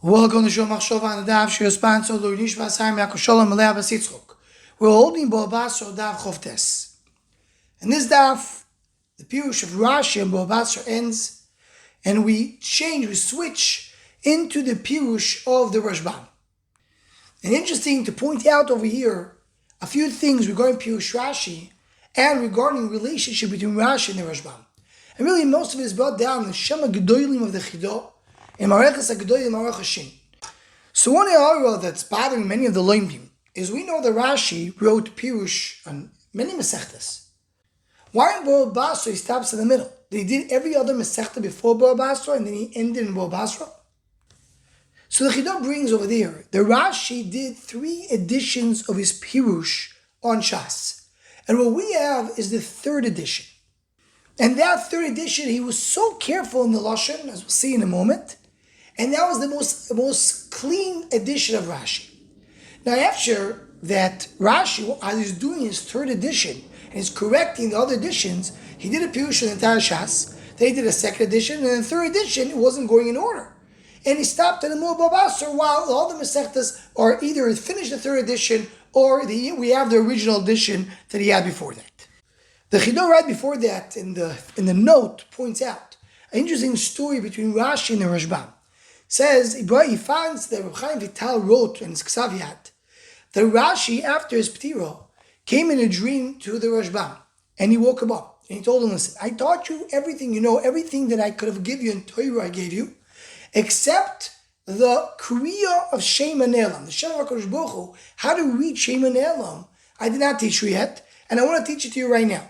Welcome to Shul Machshava on the Daf Shir sponsored by Rashbam Yaakov Shalom Alei Basitzchok. We're holding Bava Basra Daf Chovtes. In this Daf, the Pirush of Rashi and Bava Basra ends, and we switch into the Pirush of the Rashbam. And interesting to point out over here a few things regarding Pirush Rashi and regarding the relationship between Rashi and the Rashbam. And really, most of it is brought down in the Shema Gedolim of the Chidah. So one area that's bothering many of the Loimdim is we know that Rashi wrote Pirush on many Masechtas. Why in Bava Basra he stops in the middle? He did every other Masechta before Bava Basra and then he ended in Bava Basra. So the Chidah brings over there, the Rashi did 3 editions of his Pirush on Shas. And what we have is the 3rd edition. And that 3rd edition, he was so careful in the Lashon, as we'll see in a moment. And that was the most clean edition of Rashi. Now after that Rashi, as he's doing his 3rd edition, and he's correcting the other editions, he did a Pirush on the entire Shas, then he did a 2nd edition, and in the 3rd edition, it wasn't going in order. And he stopped in the middle of Bava Basra while all the Masechtas are either finished the 3rd edition, or we have the original edition that he had before that. The Chidah right before that, in the note, points out an interesting story between Rashi and the Rashbam. Says, he finds that Reb Chaim Vital wrote in his Ksaviyat that Rashi, after his Ptiro, came in a dream to the Rashbam, and he woke him up, and he told him, listen, I taught you everything, everything that I could have given you in Torah I gave you, except the Kriya of Shema Ne'elam, the Shem HaKadosh Baruch Hu, how to read Shema Ne'elam, I did not teach you yet, and I want to teach it to you right now.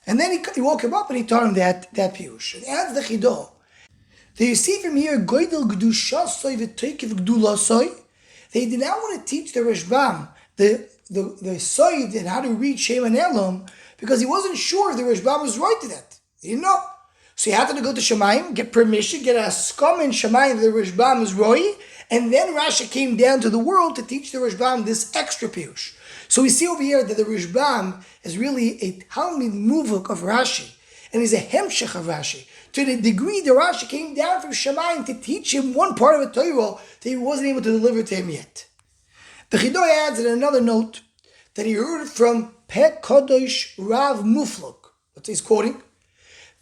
And then he woke him up and he taught him that Pirush. And adds the Chidah. Do you see from here, Goydel Gdushasoy v'Toikiv Gdulasoi? They did not want to teach the Rashbam the Soid and how to read Shema Ne'elam because he wasn't sure if the Rashbam was right to that. He didn't know. So he had to go to Shemayim, get permission, get a skam in Shemayim that the Rashbam is Roy, and then Rashi came down to the world to teach the Rashbam this extra Pirush. So we see over here that the Rashbam is really a Talmid Muvuk of Rashi, and he's a Hemshech of Rashi, to the degree that Rashi came down from Shemayim to teach him one part of a Torah that he wasn't able to deliver to him yet. The Chidah adds in another note that he heard from Pek Kadosh Rav Muflok, what he's quoting,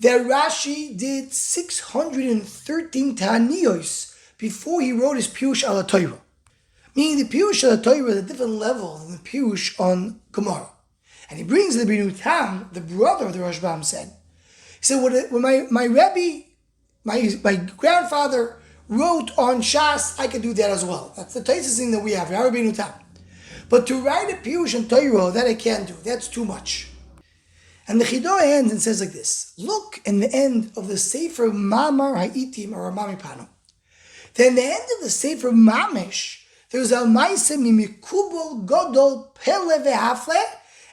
that Rashi did 613 Taniyos before he wrote his Pirush al Torah. Meaning the Pirush al Torah is a different level than the Pirush on Gemara. And he brings the Binu Tam, the brother of the Rashbam, said, he said, when my Rebbe, my grandfather wrote on Shas, I could do that as well. That's the tightest thing that we have, Rabbi Binu Tam. But to write a Pirush on Torah, that I can't do. That's too much. And the Chidah ends and says like this, look in the end of the Sefer Mamar Ha'itim or Mami Pano. Then the end of the Sefer Mamish, there's a Maise Mimikubol Godol Pele Vehafle,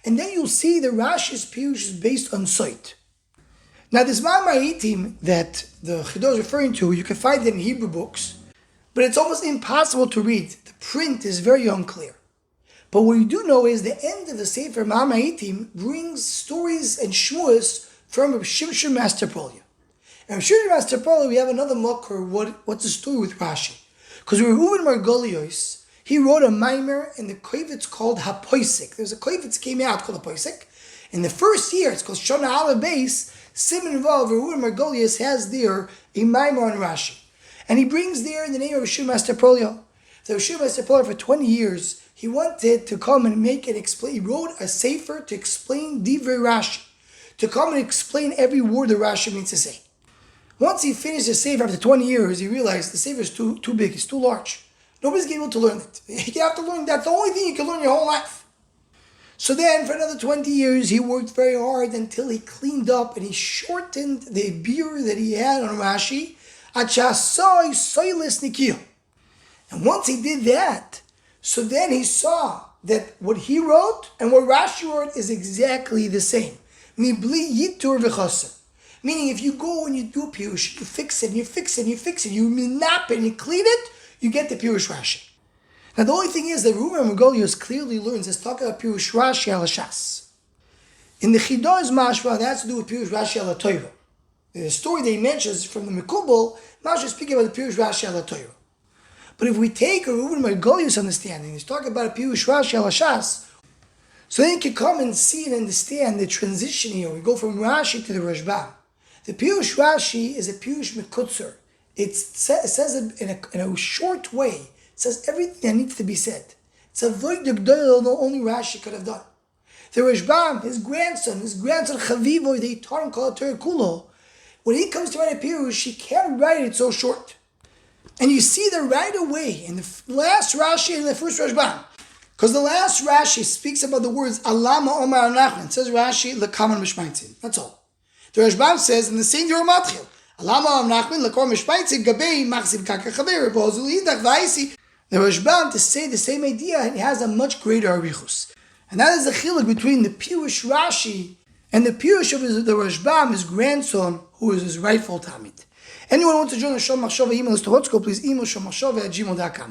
and then you'll see the Rashi's Pirush is based on Soit. Now this Mamar Ha'itim that the Chidah is referring to, you can find it in Hebrew books, but it's almost impossible to read. The print is very unclear. But what you do know is the end of the Sefer Mamar Ha'itim brings stories and shmuas from Reb Shimshon Master Polya. And Reb Shimshon Master Polya, we have another makor, what's the story with Rashi? Because Reuven Margolios, he wrote a mimer in the kovetz called Hapoisik. There's a kovetz came out called Hapoisik. In the first year, it's called Shana Aleph Beis, Simon Vav, Reuven Margolios has there a mimer on Rashi. And he brings there in the name of Reb Shimshon Master Polya. The Reb Shimshon Master Polya for 20 years, he wanted to come and make it explain. He wrote a sefer to explain Divrei Rashi, to come and explain every word that Rashi means to say. Once he finished the sefer after 20 years, he realized the sefer is too big, it's too large. Nobody's able to learn it. You have to learn, that's the only thing you can learn your whole life. So then, for another 20 years, he worked very hard until he cleaned up and he shortened the beer that he had on Rashi, Achasoi Soilis Nikio. And once he did that, so then he saw that what he wrote and what Rashi wrote is exactly the same. Mibli yitur v'chaser. Meaning if you go and you do Pirush, you fix it, and you fix it, and you fix it, you minap it, and you clean it, you get the Pirush Rashi. Now the only thing is that Reuven Margolios clearly learns, let's talk about Pirush Rashi al Shas. In the Chidah's mashma, that has to do with Pirush Rashi al Torah. The story that he mentions from the Mekubal, Mashma is speaking about the Pirush Rashi al Torah. But if we take a Reuven Margolius understanding, he's talking about a Pirush Rashi al Hashas, so then you can come and see and understand the transition here. We go from Rashi to the Rashbam. The Pirush Rashi is a Pirush Mekutzer. It says it in a short way. It says everything that needs to be said. It's a void that only Rashi could have done. The Rashbam, his grandson Chavivo, the Yitarn called Kulo, when he comes to write a Pirush, he can't write it so short. And you see that right away in the last Rashi and the first Rashbam. Because the last Rashi speaks about the words Alama Omar Nachman. It says Rashi Lekaman Mishmaitzim. That's all. The Rashbam says in the same Dur Matchil, Alama Omar Nachman Lekor Mishmaitzim Gabei Machzib Kaka Chaver Bozul Idach Vaisi. The Rashbam, to say the same idea, it has a much greater arichus. And that is the chiluk between the Pirush Rashi and the Pirush of the Rashbam, his grandson, who is his rightful Talmid. Anyone who wants to join the Shom Machshava email list to Hotzko, please email shommachshava@gmail.com.